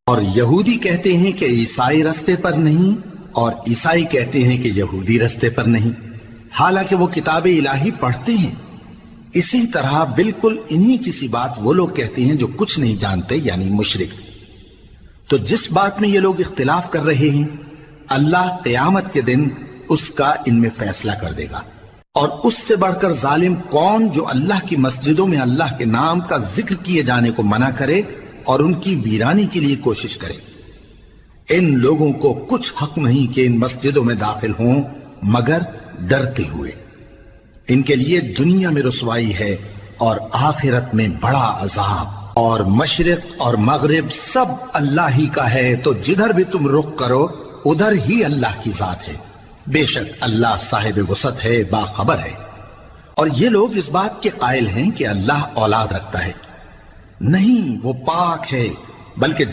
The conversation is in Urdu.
اور یہودی کہتے ہیں کہ عیسائی رستے پر نہیں، اور عیسائی کہتے ہیں کہ یہودی رستے پر نہیں، حالانکہ وہ کتاب الہی پڑھتے ہیں۔ اسی طرح بالکل انہی کسی بات وہ لوگ کہتے ہیں جو کچھ نہیں جانتے، یعنی مشرک۔ تو جس بات میں یہ لوگ اختلاف کر رہے ہیں، اللہ قیامت کے دن اس کا ان میں فیصلہ کر دے گا۔ اور اس سے بڑھ کر ظالم کون جو اللہ کی مسجدوں میں اللہ کے نام کا ذکر کیے جانے کو منع کرے اور ان کی ویرانی کے لیے کوشش کرے۔ ان لوگوں کو کچھ حق نہیں کہ ان مسجدوں میں داخل ہوں مگر ڈرتے ہوئے۔ ان کے لیے دنیا میں رسوائی ہے اور آخرت میں بڑا عذاب۔ اور مشرق اور مغرب سب اللہ ہی کا ہے، تو جدھر بھی تم رخ کرو ادھر ہی اللہ کی ذات ہے۔ بے شک اللہ صاحب وسعت ہے، باخبر ہے۔ اور یہ لوگ اس بات کے قائل ہیں کہ اللہ اولاد رکھتا ہے۔ نہیں، وہ پاک ہے، بلکہ